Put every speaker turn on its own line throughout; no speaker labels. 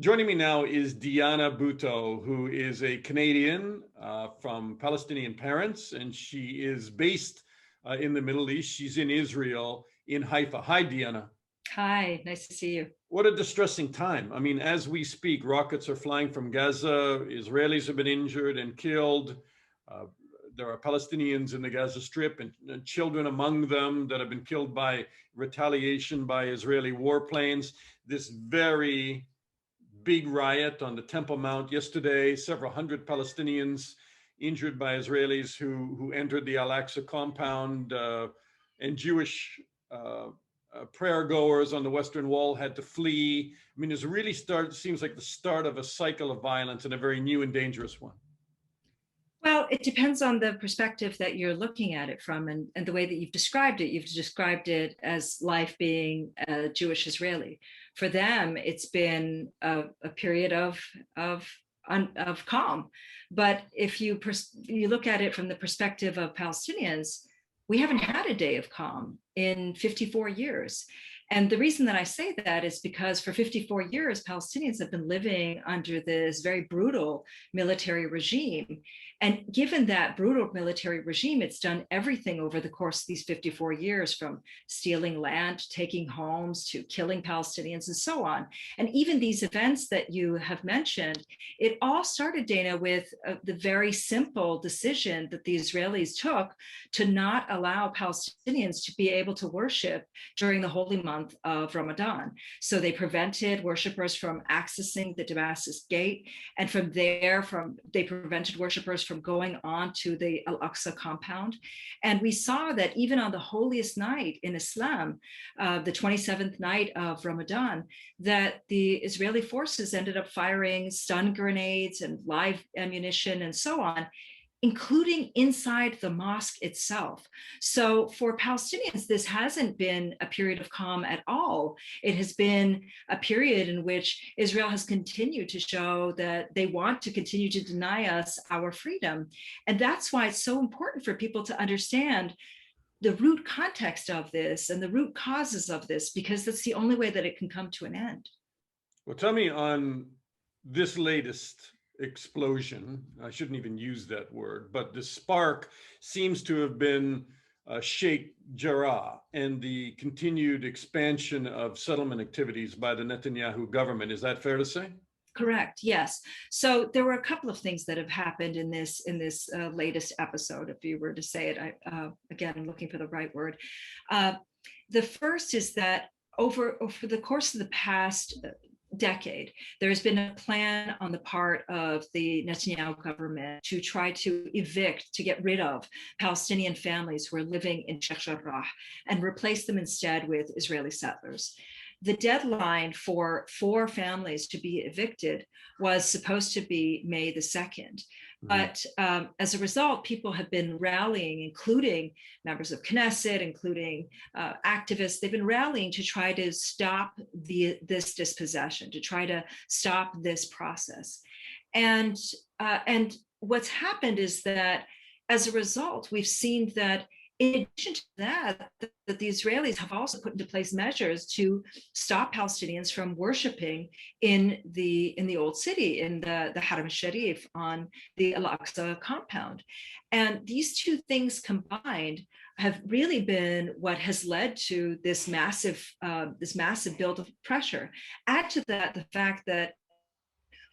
Joining me now is Diana Buttu, who is a Canadian from Palestinian parents, and she is based in the Middle East. She's in Israel, in Haifa. Hi, Diana.
Hi, nice to see you.
What a distressing time. I mean, as we speak, rockets are flying from Gaza. Israelis have been injured and killed. Uh, there are Palestinians in the Gaza Strip and children among them that have been killed by retaliation by Israeli warplanes. This very big riot on the Temple Mount yesterday, several hundred Palestinians injured by Israelis who entered the Al-Aqsa compound, and Jewish prayer goers on the Western Wall had to flee. I mean, it's really seems like the start of a cycle of violence, and a very new and dangerous one.
Well, it depends on the perspective that you're looking at it from, and the way that you've described it. You've described it as life being Jewish Israeli. For them, it's been a period of calm. But if you look at it from the perspective of Palestinians, we haven't had a day of calm in 54 years. And the reason that I say that is because for 54 years, Palestinians have been living under this very brutal military regime. And given that brutal military regime, it's done everything over the course of these 54 years, from stealing land, taking homes, to killing Palestinians, and so on. And even these events that you have mentioned, it all started, Dana, with the very simple decision that the Israelis took to not allow Palestinians to be able to worship during the holy month of Ramadan. So they prevented worshipers from accessing the Damascus Gate, and from there, they prevented worshipers from going on to the Al-Aqsa compound. And we saw that even on the holiest night in Islam, the 27th night of Ramadan, that the Israeli forces ended up firing stun grenades and live ammunition and so on, including inside the mosque itself. So for Palestinians, this hasn't been a period of calm at all. It has been a period in which Israel has continued to show that they want to continue to deny us our freedom. And that's why it's so important for people to understand the root context of this and the root causes of this, because that's the only way that it can come to an end.
Well, tell me, on this latest explosion, I shouldn't even use that word, but the spark seems to have been Sheikh Jarrah and the continued expansion of settlement activities by the Netanyahu government. Is that fair to say?
Correct. Yes. So there were a couple of things that have happened in this latest episode, if you were to say it. Again, I'm looking for the right word. The first is that over the course of the past decade, there's been a plan on the part of the Netanyahu government to try to get rid of Palestinian families who are living in Sheikh Jarrah and replace them instead with Israeli settlers. The deadline for 4 families to be evicted was supposed to be May the 2nd. But as a result, people have been rallying, including members of Knesset, including activists. They've been rallying to try to stop this dispossession, to try to stop this process. And what's happened is that as a result, we've seen that in addition to that the Israelis have also put into place measures to stop Palestinians from worshiping in the old city, in the Haram Sharif on the Al-Aqsa compound. And these two things combined have really been what has led to this massive build of pressure. Add to that the fact that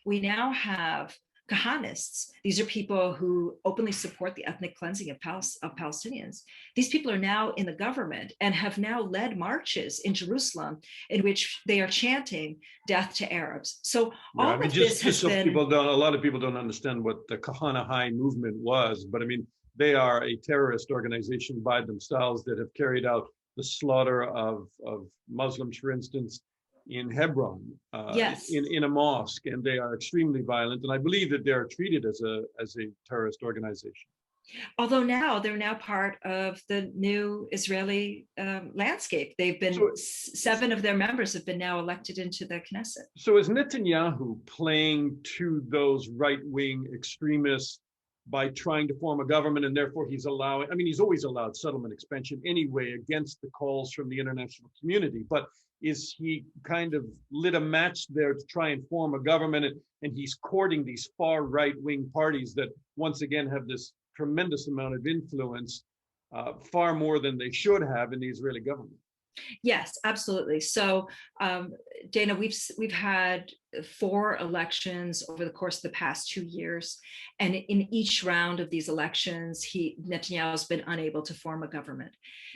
we now have Kahanists. These are people who openly support the ethnic cleansing of Palestinians. These people are now in the government and have now led marches in Jerusalem in which they are chanting death to Arabs. So all of this has been...
a lot of people don't understand what the Kahana High movement was, but I mean, they are a terrorist organization by themselves that have carried out the slaughter of Muslims, for instance, in Hebron,
yes,
in a mosque, and they are extremely violent. And I believe that they're treated as a terrorist organization.
Although they're now part of the new Israeli landscape. They've been 7 of their members have been now elected into the Knesset.
So is Netanyahu playing to those right-wing extremists by trying to form a government, and therefore he's always allowed settlement expansion anyway against the calls from the international community, but is he kind of lit a match there to try and form a government, and he's courting these far right-wing parties that once again have this tremendous amount of influence, far more than they should have in the Israeli government.
Yes, absolutely. So, Dana, we've had 4 elections over the course of the past 2 years, and in each round of these elections, Netanyahu has been unable to form a government.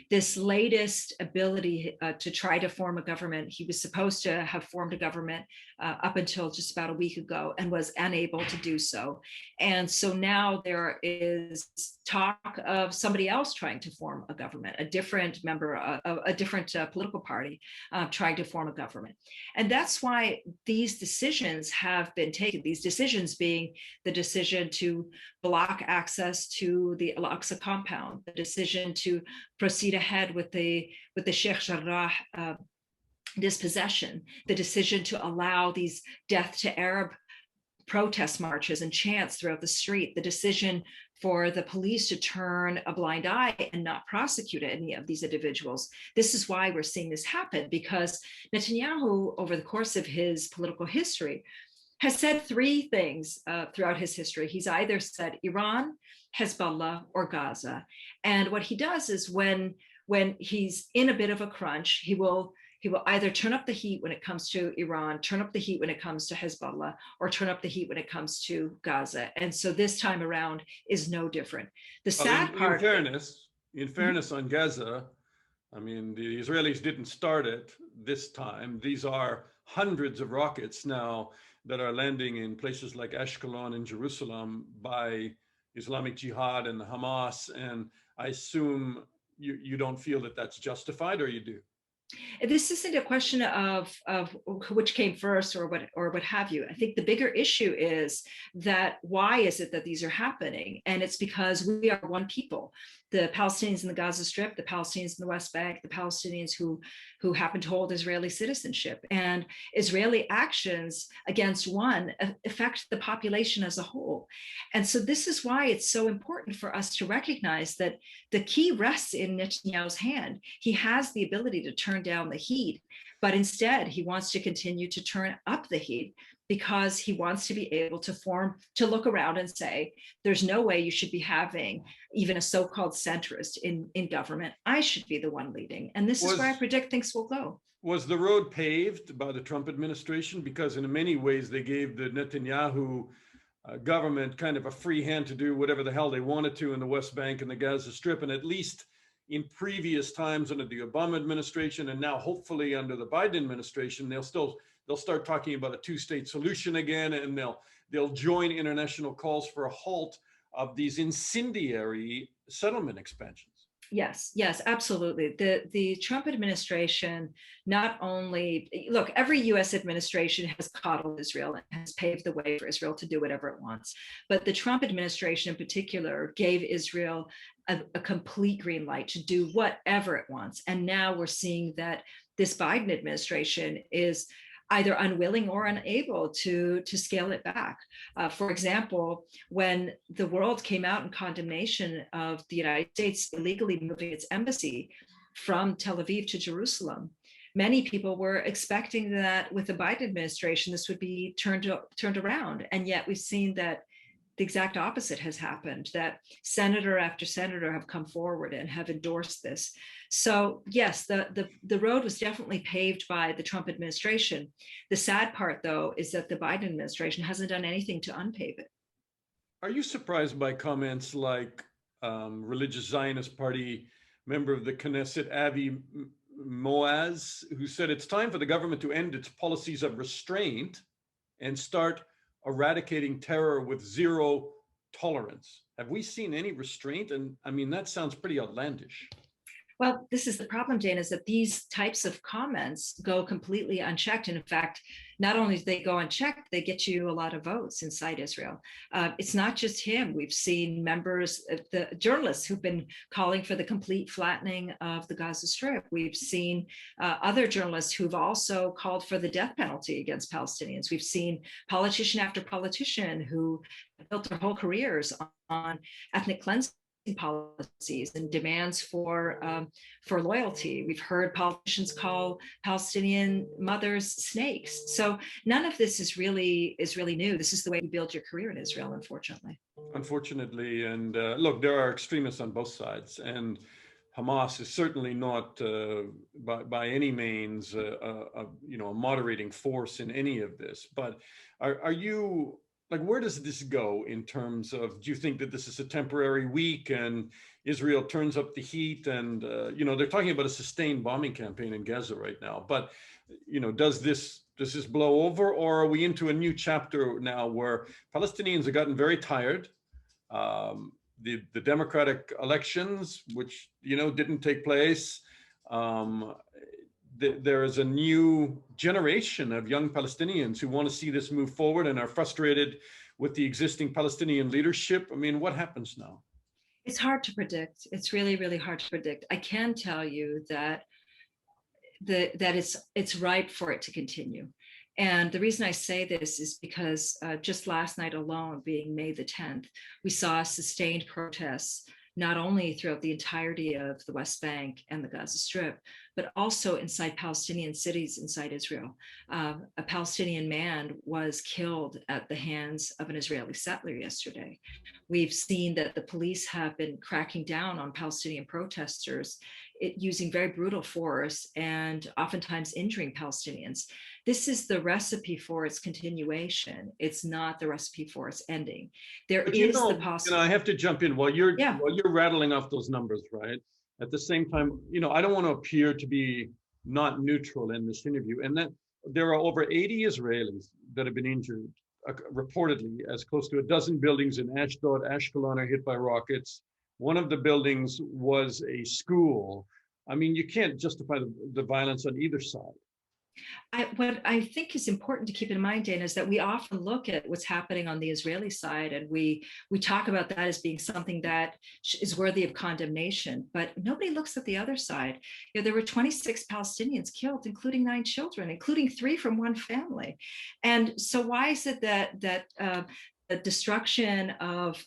This latest ability to try to form a government, he was supposed to have formed a government up until just about a week ago, and was unable to do so. And so now there is talk of somebody else trying to form a government, a different member of a different political party trying to form a government. And that's why these decisions have been taken, these decisions being the decision to block access to the Al-Aqsa compound, the decision to proceed ahead with the Sheikh Jarrah dispossession, the decision to allow these death to Arab protest marches and chants throughout the street, the decision for the police to turn a blind eye and not prosecute any of these individuals. This is why we're seeing this happen, because Netanyahu, over the course of his political history, has said 3 things throughout his history. He's either said Iran, Hezbollah, or Gaza. And what he does is when he's in a bit of a crunch, he will either turn up the heat when it comes to Iran, turn up the heat when it comes to Hezbollah, or turn up the heat when it comes to Gaza. And so this time around is no different. The sad part—
In fairness on Gaza, I mean, the Israelis didn't start it this time. These are hundreds of rockets now that are landing in places like Ashkelon and Jerusalem by Islamic Jihad and the Hamas. And I assume you don't feel that that's justified, or you do?
This isn't a question of which came first or what have you. I think the bigger issue is that why is it that these are happening? And it's because we are one people. The Palestinians in the Gaza Strip, the Palestinians in the West Bank, the Palestinians who happen to hold Israeli citizenship, and Israeli actions against one affect the population as a whole. And so this is why it's so important for us to recognize that the key rests in Netanyahu's hand. He has the ability to turn down the heat, but instead he wants to continue to turn up the heat, because he wants to be able to look around and say, there's no way you should be having even a so-called centrist in government. I should be the one leading. And this is where I predict things will go.
Was the road paved by the Trump administration? Because in many ways they gave the Netanyahu government kind of a free hand to do whatever the hell they wanted to in the West Bank and the Gaza Strip. And at least in previous times under the Obama administration, and now hopefully under the Biden administration, they'll start talking about a 2-state solution again, and they'll join international calls for a halt of these incendiary settlement expansions.
Yes, absolutely. The Trump administration not only, look, every US administration has coddled Israel and has paved the way for Israel to do whatever it wants. But the Trump administration in particular gave Israel a complete green light to do whatever it wants. And now we're seeing that this Biden administration is either unwilling or unable to scale it back. For example, when the world came out in condemnation of the United States illegally moving its embassy from Tel Aviv to Jerusalem, many people were expecting that with the Biden administration, this would be turned around. And yet we've seen that the exact opposite has happened, that senator after senator have come forward and have endorsed this. So yes, the road was definitely paved by the Trump administration. The sad part, though, is that the Biden administration hasn't done anything to unpave it.
Are you surprised by comments like religious Zionist party member of the Knesset, Avi Moaz, who said it's time for the government to end its policies of restraint and start eradicating terror with zero tolerance? Have we seen any restraint? And I mean, that sounds pretty outlandish.
Well, this is the problem, Jane, is that these types of comments go completely unchecked. And in fact, not only do they go unchecked, they get you a lot of votes inside Israel. It's not just him. We've seen members, the journalists who've been calling for the complete flattening of the Gaza Strip. We've seen other journalists who've also called for the death penalty against Palestinians. We've seen politician after politician who built their whole careers on ethnic cleansing policies and demands for loyalty. We've heard politicians call Palestinian mothers snakes. So none of this is really new. This is the way you build your career in Israel, unfortunately.
Unfortunately, and look, there are extremists on both sides, and Hamas is certainly not, by any means, a moderating force in any of this. But are you like, where does this go in terms of? Do you think that this is a temporary week and Israel turns up the heat? And they're talking about a sustained bombing campaign in Gaza right now. But does this blow over, or are we into a new chapter now where Palestinians have gotten very tired? The democratic elections, which didn't take place, there is a new generation of young Palestinians who want to see this move forward and are frustrated with the existing Palestinian leadership. I mean, what happens now?
It's hard to predict. It's really, really hard to predict. I can tell you that it's ripe for it to continue. And the reason I say this is because just last night alone, being May the 10th, we saw sustained protests, not only throughout the entirety of the West Bank and the Gaza Strip, but also inside Palestinian cities inside Israel. A Palestinian man was killed at the hands of an Israeli settler yesterday. We've seen that the police have been cracking down on Palestinian protesters, using very brutal force and oftentimes injuring Palestinians. This is the recipe for its continuation. It's not the recipe for its ending. There is the possibility.
I have to jump in while you're rattling off those numbers, right? At the same time, I don't want to appear to be not neutral in this interview, and that there are over 80 Israelis that have been injured, reportedly, as close to a dozen buildings in Ashdod, Ashkelon are hit by rockets. One of the buildings was a school. I mean, you can't justify the violence on either side.
What I think is important to keep in mind, Dana, is that we often look at what's happening on the Israeli side, and we talk about that as being something that is worthy of condemnation, but nobody looks at the other side. There were 26 Palestinians killed, including 9 children, including 3 from one family. And so why is it that the destruction of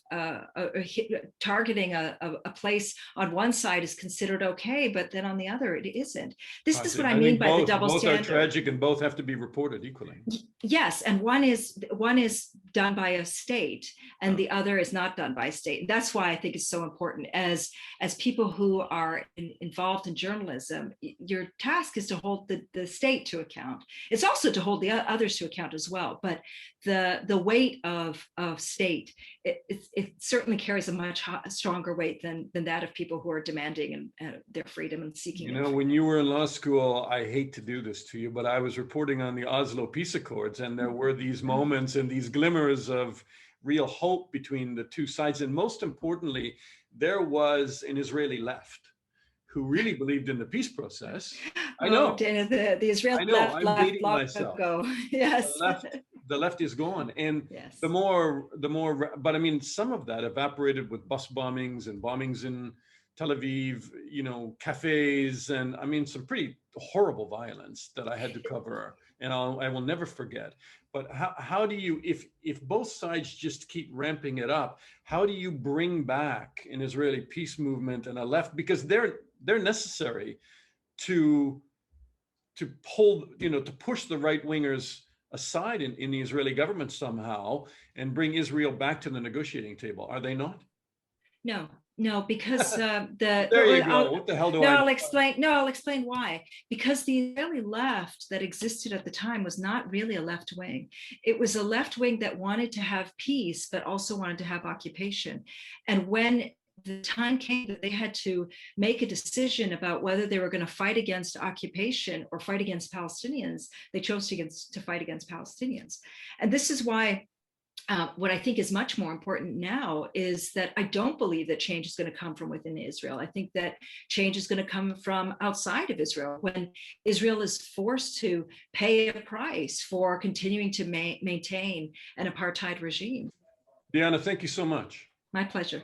targeting a place on one side is considered okay, but then on the other it isn't? This is what I mean by the double standard.
Both are tragic and both have to be reported equally.
Yes, and one is done by a state, and the other is not done by a state. And that's why I think it's so important. As people who are involved in journalism, your task is to hold the state to account. It's also to hold the others to account as well. But the weight of state, it certainly carries a much stronger weight than that of people who are demanding their freedom and seeking.
When you were in law school, I hate to do this to you, but I was reporting on the Oslo Peace Accords, and there were these moments and these glimmers of real hope between the two sides. And most importantly, there was an Israeli left who really believed in the peace process. I know.
Dana, the Israeli left long ago. Yes.
The left is gone. And
yes.
the more, but I mean, some of that evaporated with bus bombings and bombings in Tel Aviv, cafes, and I mean, some pretty horrible violence that I had to cover, and I will never forget. But how do you, if both sides just keep ramping it up, how do you bring back an Israeli peace movement and a left? Because they're necessary to pull, to push the right wingers aside in the Israeli government somehow and bring Israel back to the negotiating table. Are they not?
No, because
there you go. What the hell do I?
I'll explain why. Because the Israeli left that existed at the time was not really a left wing. It was a left wing that wanted to have peace, but also wanted to have occupation. And when the time came that they had to make a decision about whether they were going to fight against occupation or fight against Palestinians, they chose to fight against Palestinians. And this is why what I think is much more important now is that I don't believe that change is going to come from within Israel. I think that change is going to come from outside of Israel, when Israel is forced to pay a price for continuing to maintain an apartheid regime.
Diana, thank you so much.
My pleasure.